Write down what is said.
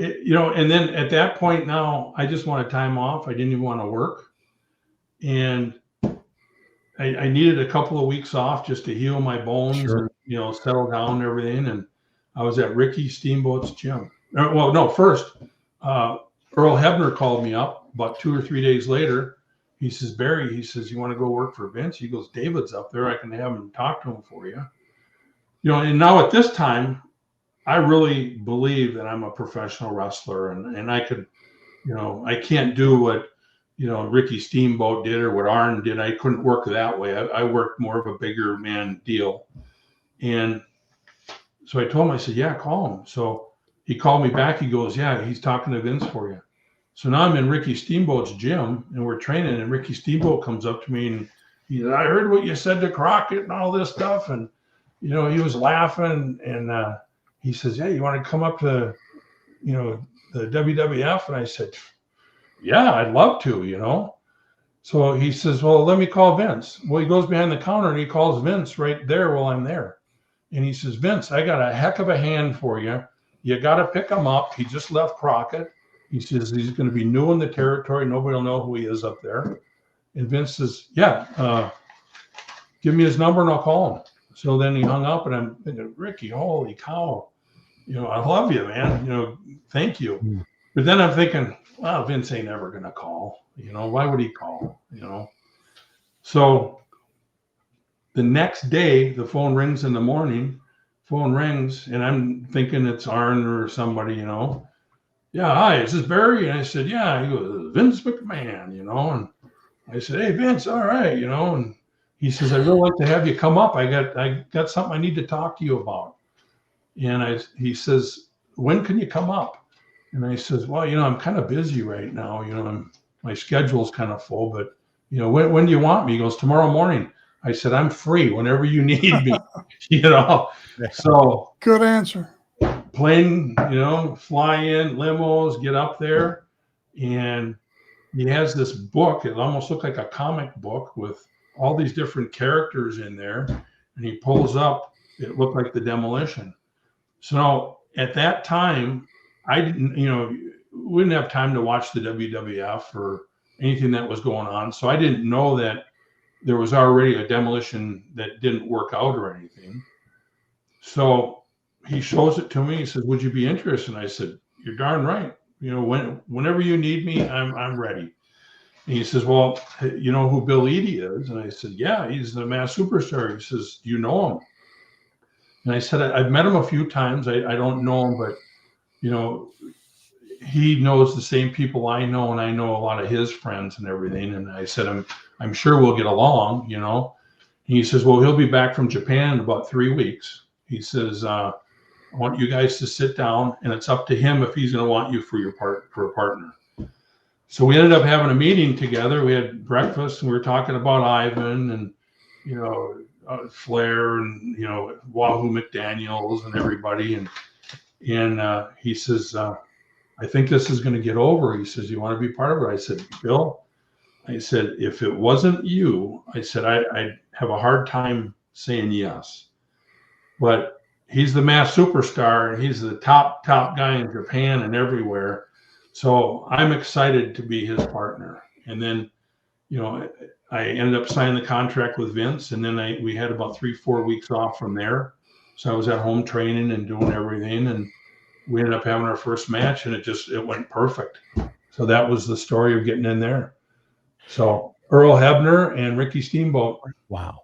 And then at that point now, I just wanted time off. I didn't even want to work. And I needed a couple of weeks off just to heal my bones and, settle down and everything. And I was at Ricky Steamboat's gym. Well, no, first, Earl Hebner called me up about 2 or 3 days later. He says, Barry, he says, you want to go work for Vince? He goes, David's up there. I can have him talk to him for you. And now at this time, I really believe that I'm a professional wrestler and I could, I can't do what, Ricky Steamboat did or what Arn did. I couldn't work that way. I worked more of a bigger man deal. And so I told him, I said, yeah, call him. So he called me back. He goes, yeah, he's talking to Vince for you. So now I'm in Ricky Steamboat's gym and we're training, and Ricky Steamboat comes up to me and he said, I heard what you said to Crockett and all this stuff. And, he was laughing and he says, yeah, you want to come up to, the WWF? And I said, yeah, I'd love to, So he says, well, let me call Vince. Well, he goes behind the counter and he calls Vince right there while I'm there. And he says, Vince, I got a heck of a hand for you. You got to pick him up. He just left Crockett. He says he's going to be new in the territory. Nobody will know who he is up there. And Vince says, yeah, give me his number and I'll call him. So then he hung up and I'm thinking, Ricky, holy cow. I love you, man. Thank you. Mm. But then I'm thinking, well, Vince ain't ever going to call. Why would he call? So the next day, the phone rings in the morning. Phone rings, and I'm thinking it's Arn or somebody, Yeah, hi, is this Barry? And I said, yeah. He goes, Vince McMahon, and I said, hey, Vince, all right, and he says, I'd really like to have you come up. I got something I need to talk to you about. And he says, when can you come up? And I says, well, I'm kind of busy right now. My schedule's kind of full, but when do you want me? He goes, tomorrow morning. I said, I'm free whenever you need me. So good answer. Plane, fly in, limos, get up there, and he has this book. It almost looked like a comic book with all these different characters in there, and he pulls up. It looked like the Demolition. So now, at that time, I didn't, we didn't have time to watch the WWF or anything that was going on. So I didn't know that there was already a Demolition that didn't work out or anything. So he shows it to me. He says, would you be interested? And I said, you're darn right. Whenever you need me, I'm ready. And he says, well, you know who Bill Eadie is? And I said, yeah, he's the mass superstar. He says, do you know him? And I said, I've met him a few times. I don't know him, but, he knows the same people I know, and I know a lot of his friends and everything. And I said, I'm sure we'll get along, And he says, well, he'll be back from Japan in about 3 weeks. He says, I want you guys to sit down, and it's up to him if he's going to want you for a partner. So we ended up having a meeting together. We had breakfast, and we were talking about Ivan and, Flair and, Wahoo McDaniels and everybody. And he says, I think this is going to get over. He says, you want to be part of it? I said, Bill, I said, if it wasn't you, I said, I'd have a hard time saying yes. But he's the mass superstar, and he's the top guy in Japan and everywhere. So I'm excited to be his partner. And then, I ended up signing the contract with Vince, and then we had about 3-4 weeks off from there. So I was at home training and doing everything, and we ended up having our first match, and it went perfect. So that was the story of getting in there. So Earl Hebner and Ricky Steamboat. Wow.